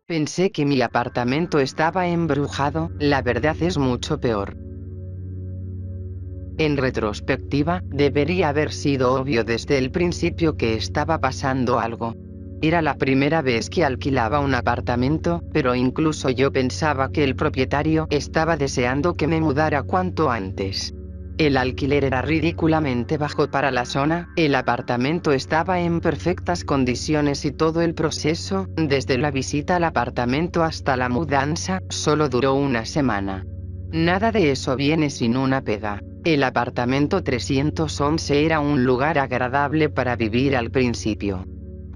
Pensé que mi apartamento estaba embrujado, la verdad es mucho peor. En retrospectiva, debería haber sido obvio desde el principio que estaba pasando algo. Era la primera vez que alquilaba un apartamento, pero incluso yo pensaba que el propietario estaba deseando que me mudara cuanto antes. El alquiler era ridículamente bajo para la zona, el apartamento estaba en perfectas condiciones y todo el proceso, desde la visita al apartamento hasta la mudanza, solo duró una semana. Nada de eso viene sin una pega. El apartamento 311 era un lugar agradable para vivir al principio.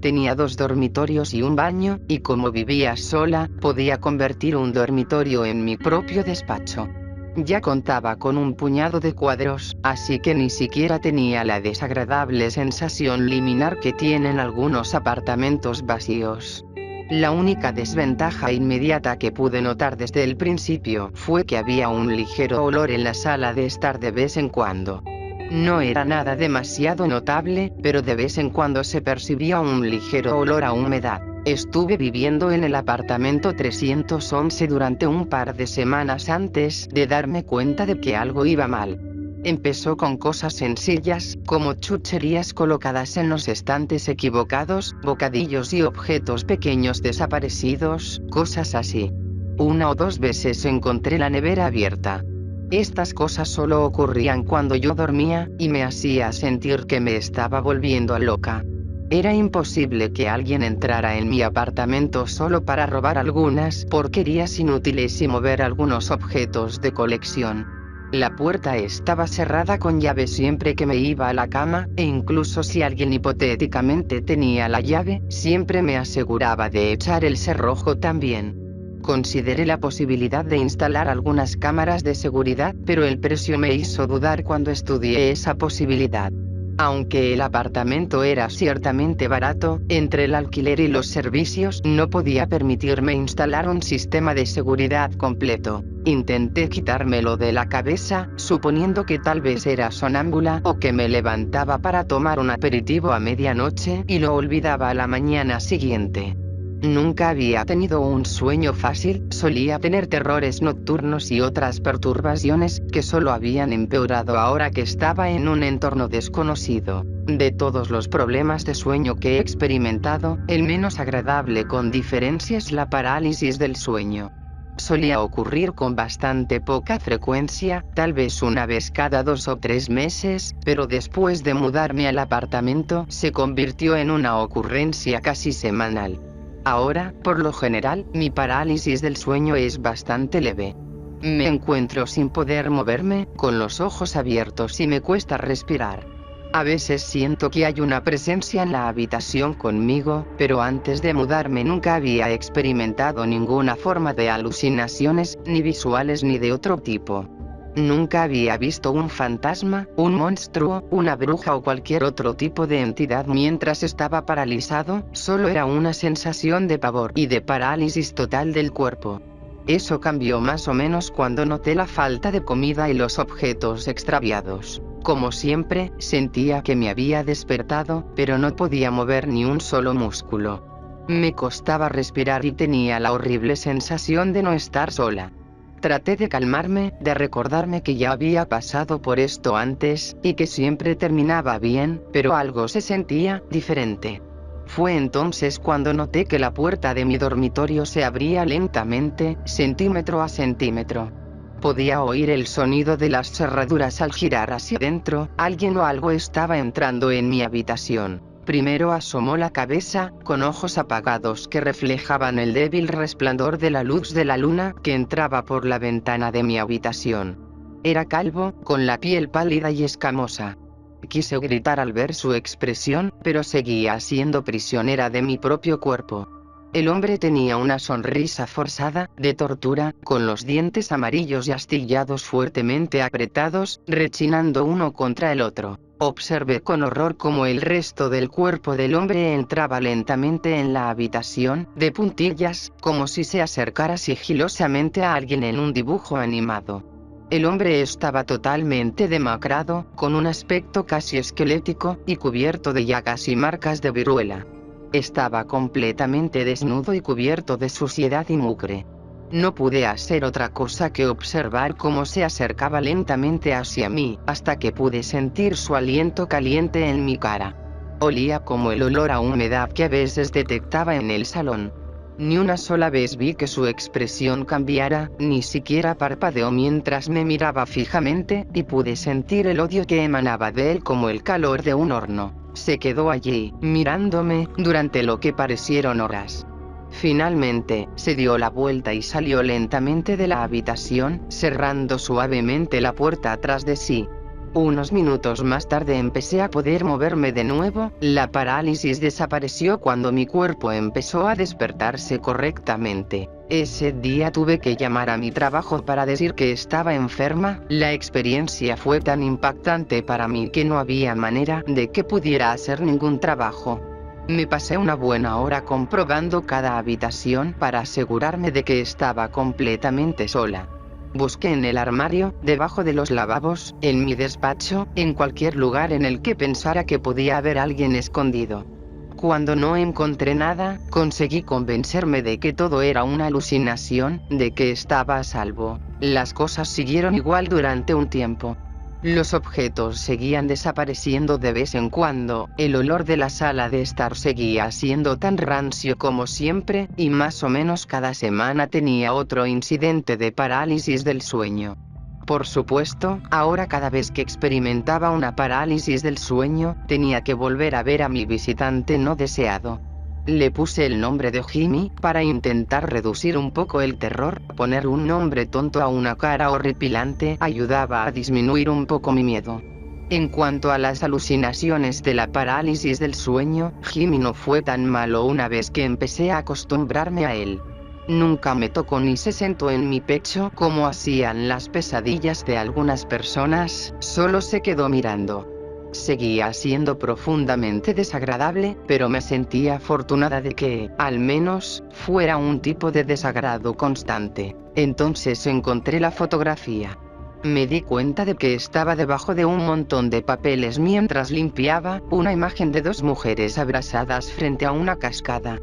Tenía 2 dormitorios y un baño, y como vivía sola, podía convertir un dormitorio en mi propio despacho. Ya contaba con un puñado de cuadros, así que ni siquiera tenía la desagradable sensación liminar que tienen algunos apartamentos vacíos. La única desventaja inmediata que pude notar desde el principio fue que había un ligero olor en la sala de estar de vez en cuando. No era nada demasiado notable, pero de vez en cuando se percibía un ligero olor a humedad. Estuve viviendo en el apartamento 311 durante un par de semanas antes de darme cuenta de que algo iba mal. Empezó con cosas sencillas, como chucherías colocadas en los estantes equivocados, bocadillos y objetos pequeños desaparecidos, cosas así. 1 o 2 veces encontré la nevera abierta. Estas cosas solo ocurrían cuando yo dormía, y me hacía sentir que me estaba volviendo loca. Era imposible que alguien entrara en mi apartamento solo para robar algunas porquerías inútiles y mover algunos objetos de colección. La puerta estaba cerrada con llave siempre que me iba a la cama, e incluso si alguien hipotéticamente tenía la llave, siempre me aseguraba de echar el cerrojo también. Consideré la posibilidad de instalar algunas cámaras de seguridad, pero el precio me hizo dudar cuando estudié esa posibilidad. Aunque el apartamento era ciertamente barato, entre el alquiler y los servicios no podía permitirme instalar un sistema de seguridad completo. Intenté quitármelo de la cabeza, suponiendo que tal vez era sonámbula o que me levantaba para tomar un aperitivo a medianoche y lo olvidaba a la mañana siguiente. Nunca había tenido un sueño fácil, solía tener terrores nocturnos y otras perturbaciones, que solo habían empeorado ahora que estaba en un entorno desconocido. De todos los problemas de sueño que he experimentado, el menos agradable con diferencia es la parálisis del sueño. Solía ocurrir con bastante poca frecuencia, tal vez una vez cada 2 o 3 meses, pero después de mudarme al apartamento se convirtió en una ocurrencia casi semanal. Ahora, por lo general, mi parálisis del sueño es bastante leve. Me encuentro sin poder moverme, con los ojos abiertos y me cuesta respirar. A veces siento que hay una presencia en la habitación conmigo, pero antes de mudarme nunca había experimentado ninguna forma de alucinaciones, ni visuales ni de otro tipo. Nunca había visto un fantasma, un monstruo, una bruja o cualquier otro tipo de entidad mientras estaba paralizado, solo era una sensación de pavor y de parálisis total del cuerpo. Eso cambió más o menos cuando noté la falta de comida y los objetos extraviados. Como siempre, sentía que me había despertado, pero no podía mover ni un solo músculo. Me costaba respirar y tenía la horrible sensación de no estar sola. Traté de calmarme, de recordarme que ya había pasado por esto antes, y que siempre terminaba bien, pero algo se sentía diferente. Fue entonces cuando noté que la puerta de mi dormitorio se abría lentamente, centímetro a centímetro. Podía oír el sonido de las cerraduras al girar hacia adentro, alguien o algo estaba entrando en mi habitación. Primero asomó la cabeza, con ojos apagados que reflejaban el débil resplandor de la luz de la luna que entraba por la ventana de mi habitación. Era calvo, con la piel pálida y escamosa. Quise gritar al ver su expresión, pero seguía siendo prisionera de mi propio cuerpo. El hombre tenía una sonrisa forzada, de tortura, con los dientes amarillos y astillados fuertemente apretados, rechinando uno contra el otro. Observé con horror cómo el resto del cuerpo del hombre entraba lentamente en la habitación, de puntillas, como si se acercara sigilosamente a alguien en un dibujo animado. El hombre estaba totalmente demacrado, con un aspecto casi esquelético, y cubierto de llagas y marcas de viruela. Estaba completamente desnudo y cubierto de suciedad y mugre. No pude hacer otra cosa que observar cómo se acercaba lentamente hacia mí, hasta que pude sentir su aliento caliente en mi cara. Olía como el olor a humedad que a veces detectaba en el salón. Ni una sola vez vi que su expresión cambiara, ni siquiera parpadeó mientras me miraba fijamente, y pude sentir el odio que emanaba de él como el calor de un horno. Se quedó allí, mirándome, durante lo que parecieron horas. Finalmente, se dio la vuelta y salió lentamente de la habitación, cerrando suavemente la puerta atrás de sí. Unos minutos más tarde empecé a poder moverme de nuevo. La parálisis desapareció cuando mi cuerpo empezó a despertarse correctamente. Ese día tuve que llamar a mi trabajo para decir que estaba enferma. La experiencia fue tan impactante para mí que no había manera de que pudiera hacer ningún trabajo. Me pasé una buena hora comprobando cada habitación para asegurarme de que estaba completamente sola. Busqué en el armario, debajo de los lavabos, en mi despacho, en cualquier lugar en el que pensara que podía haber alguien escondido. Cuando no encontré nada, conseguí convencerme de que todo era una alucinación, de que estaba a salvo. Las cosas siguieron igual durante un tiempo. Los objetos seguían desapareciendo de vez en cuando, el olor de la sala de estar seguía siendo tan rancio como siempre, y más o menos cada semana tenía otro incidente de parálisis del sueño. Por supuesto, ahora cada vez que experimentaba una parálisis del sueño, tenía que volver a ver a mi visitante no deseado. Le puse el nombre de Jimmy, para intentar reducir un poco el terror. Poner un nombre tonto a una cara horripilante ayudaba a disminuir un poco mi miedo. En cuanto a las alucinaciones de la parálisis del sueño, Jimmy no fue tan malo una vez que empecé a acostumbrarme a él. Nunca me tocó ni se sentó en mi pecho como hacían las pesadillas de algunas personas, solo se quedó mirando. Seguía siendo profundamente desagradable, pero me sentía afortunada de que, al menos, fuera un tipo de desagrado constante. Entonces encontré la fotografía. Me di cuenta de que estaba debajo de un montón de papeles mientras limpiaba, una imagen de dos mujeres abrazadas frente a una cascada.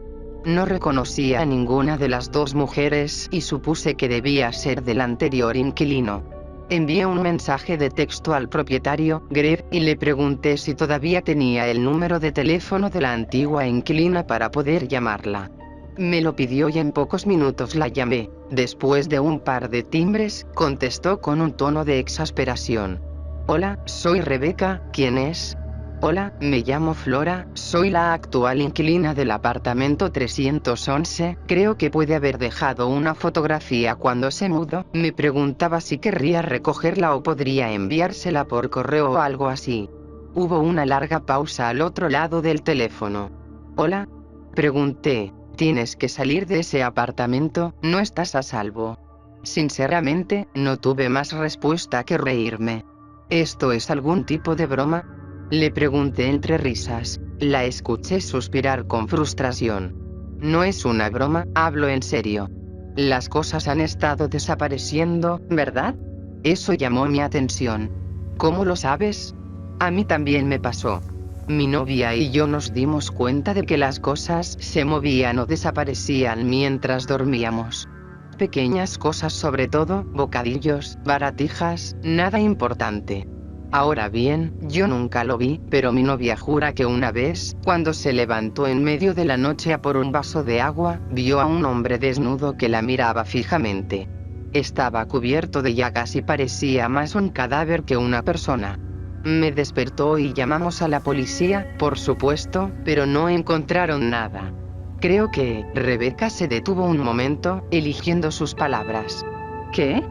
No reconocía a ninguna de las dos mujeres y supuse que debía ser del anterior inquilino. Envié un mensaje de texto al propietario, Greg, y le pregunté si todavía tenía el número de teléfono de la antigua inquilina para poder llamarla. Me lo pidió y en pocos minutos la llamé. Después de un par de timbres, contestó con un tono de exasperación. Hola, soy Rebecca, ¿quién es? Hola, me llamo Flora, soy la actual inquilina del apartamento 311, creo que puede haber dejado una fotografía cuando se mudó. Me preguntaba si querría recogerla o podría enviársela por correo o algo así. Hubo una larga pausa al otro lado del teléfono. ¿Hola? Pregunté. Tienes que salir de ese apartamento, no estás a salvo. Sinceramente, no tuve más respuesta que reírme. ¿Esto es algún tipo de broma? Le pregunté entre risas. La escuché suspirar con frustración. No es una broma, hablo en serio. Las cosas han estado desapareciendo, ¿verdad? Eso llamó mi atención. ¿Cómo lo sabes? A mí también me pasó. Mi novia y yo nos dimos cuenta de que las cosas se movían o desaparecían mientras dormíamos. Pequeñas cosas, sobre todo, bocadillos, baratijas, nada importante. Ahora bien, yo nunca lo vi, pero mi novia jura que una vez, cuando se levantó en medio de la noche a por un vaso de agua, vio a un hombre desnudo que la miraba fijamente. Estaba cubierto de llagas y parecía más un cadáver que una persona. Me despertó y llamamos a la policía, por supuesto, pero no encontraron nada. Creo que, Rebecca se detuvo un momento, eligiendo sus palabras. ¿Qué?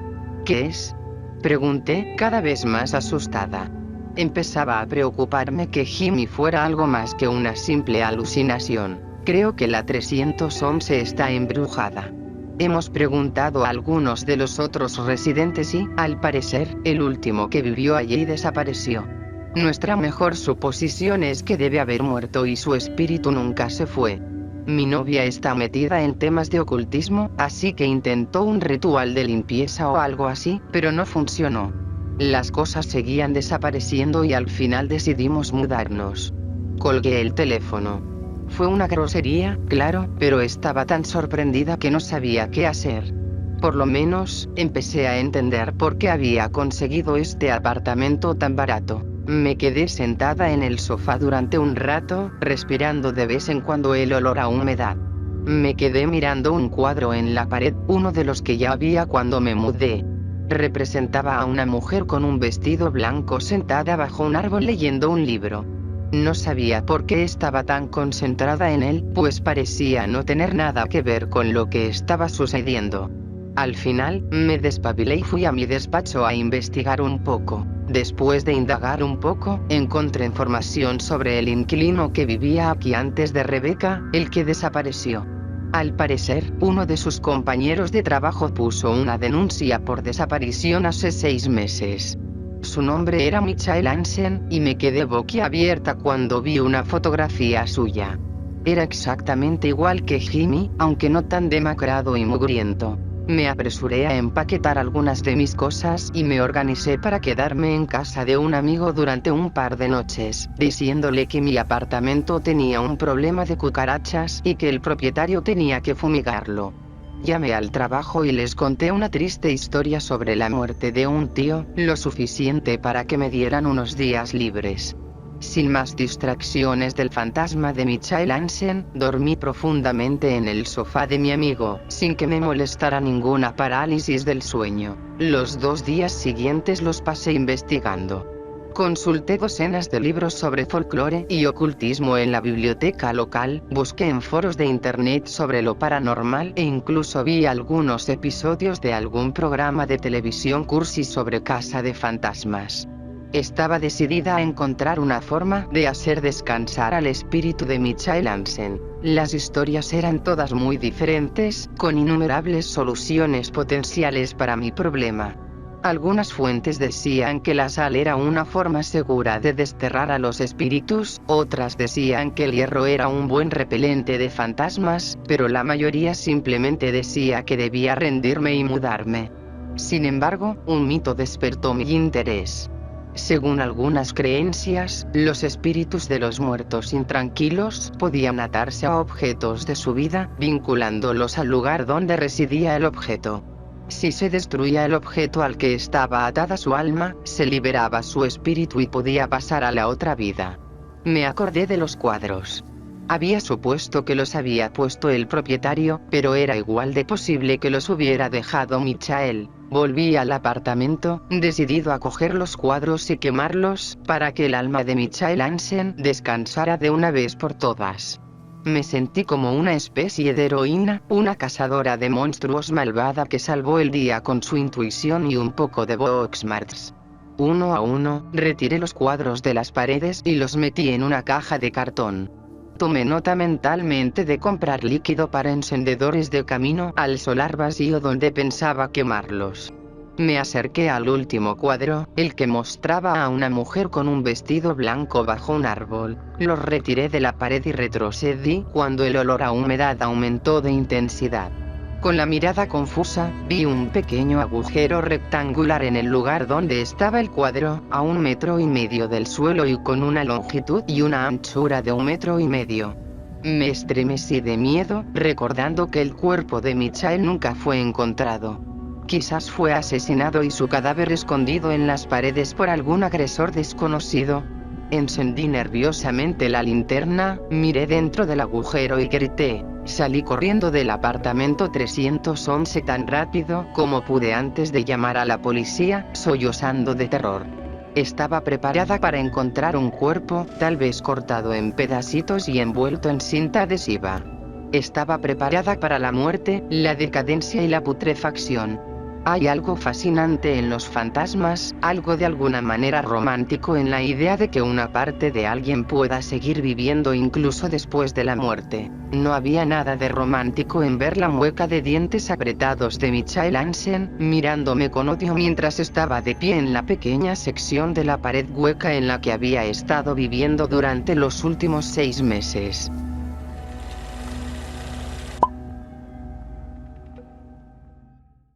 ¿Qué es? Pregunté, cada vez más asustada. Empezaba a preocuparme que Jimmy fuera algo más que una simple alucinación. Creo que la 311 está embrujada. Hemos preguntado a algunos de los otros residentes y, al parecer, el último que vivió allí desapareció. Nuestra mejor suposición es que debe haber muerto y su espíritu nunca se fue. Mi novia está metida en temas de ocultismo, así que intentó un ritual de limpieza o algo así, pero no funcionó. Las cosas seguían desapareciendo y al final decidimos mudarnos. Colgué el teléfono. Fue una grosería, claro, pero estaba tan sorprendida que no sabía qué hacer. Por lo menos, empecé a entender por qué había conseguido este apartamento tan barato. Me quedé sentada en el sofá durante un rato, respirando de vez en cuando el olor a humedad. Me quedé mirando un cuadro en la pared, uno de los que ya había cuando me mudé. Representaba a una mujer con un vestido blanco sentada bajo un árbol leyendo un libro. No sabía por qué estaba tan concentrada en él, pues parecía no tener nada que ver con lo que estaba sucediendo. Al final, me despabilé y fui a mi despacho a investigar un poco. Después de indagar un poco, encontré información sobre el inquilino que vivía aquí antes de Rebecca, el que desapareció. Al parecer, uno de sus compañeros de trabajo puso una denuncia por desaparición hace 6 meses. Su nombre era Michael Hansen, y me quedé boquiabierta cuando vi una fotografía suya. Era exactamente igual que Jimmy, aunque no tan demacrado y mugriento. Me apresuré a empaquetar algunas de mis cosas y me organicé para quedarme en casa de un amigo durante un par de noches, diciéndole que mi apartamento tenía un problema de cucarachas y que el propietario tenía que fumigarlo. Llamé al trabajo y les conté una triste historia sobre la muerte de un tío, lo suficiente para que me dieran unos días libres. Sin más distracciones del fantasma de Michael Hansen, dormí profundamente en el sofá de mi amigo, sin que me molestara ninguna parálisis del sueño. Los 2 días siguientes los pasé investigando. Consulté docenas de libros sobre folclore y ocultismo en la biblioteca local, busqué en foros de internet sobre lo paranormal e incluso vi algunos episodios de algún programa de televisión cursi sobre casa de fantasmas. Estaba decidida a encontrar una forma de hacer descansar al espíritu de Michael Hansen. Las historias eran todas muy diferentes, con innumerables soluciones potenciales para mi problema. Algunas fuentes decían que la sal era una forma segura de desterrar a los espíritus, otras decían que el hierro era un buen repelente de fantasmas, pero la mayoría simplemente decía que debía rendirme y mudarme. Sin embargo, un mito despertó mi interés. Según algunas creencias, los espíritus de los muertos intranquilos podían atarse a objetos de su vida, vinculándolos al lugar donde residía el objeto. Si se destruía el objeto al que estaba atada su alma, se liberaba su espíritu y podía pasar a la otra vida. Me acordé de los cuadros. Había supuesto que los había puesto el propietario, pero era igual de posible que los hubiera dejado Michael. Volví al apartamento, decidido a coger los cuadros y quemarlos, para que el alma de Michael Hansen descansara de una vez por todas. Me sentí como una especie de heroína, una cazadora de monstruos malvada que salvó el día con su intuición y un poco de Booksmarts. Uno a uno, retiré los cuadros de las paredes y los metí en una caja de cartón. Tomé nota mentalmente de comprar líquido para encendedores de camino al solar vacío donde pensaba quemarlos. Me acerqué al último cuadro, el que mostraba a una mujer con un vestido blanco bajo un árbol. Los retiré de la pared y retrocedí cuando el olor a humedad aumentó de intensidad. Con la mirada confusa, vi un pequeño agujero rectangular en el lugar donde estaba el cuadro, a 1,5 metros del suelo y con una longitud y una anchura de 1,5 metros. Me estremecí de miedo, recordando que el cuerpo de Michael nunca fue encontrado. Quizás fue asesinado y su cadáver escondido en las paredes por algún agresor desconocido. Encendí nerviosamente la linterna, miré dentro del agujero y grité. Salí corriendo del apartamento 311 tan rápido como pude antes de llamar a la policía, sollozando de terror. Estaba preparada para encontrar un cuerpo, tal vez cortado en pedacitos y envuelto en cinta adhesiva. Estaba preparada para la muerte, la decadencia y la putrefacción. Hay algo fascinante en los fantasmas, algo de alguna manera romántico en la idea de que una parte de alguien pueda seguir viviendo incluso después de la muerte. No había nada de romántico en ver la mueca de dientes apretados de Michael Hansen, mirándome con odio mientras estaba de pie en la pequeña sección de la pared hueca en la que había estado viviendo durante los últimos 6 meses.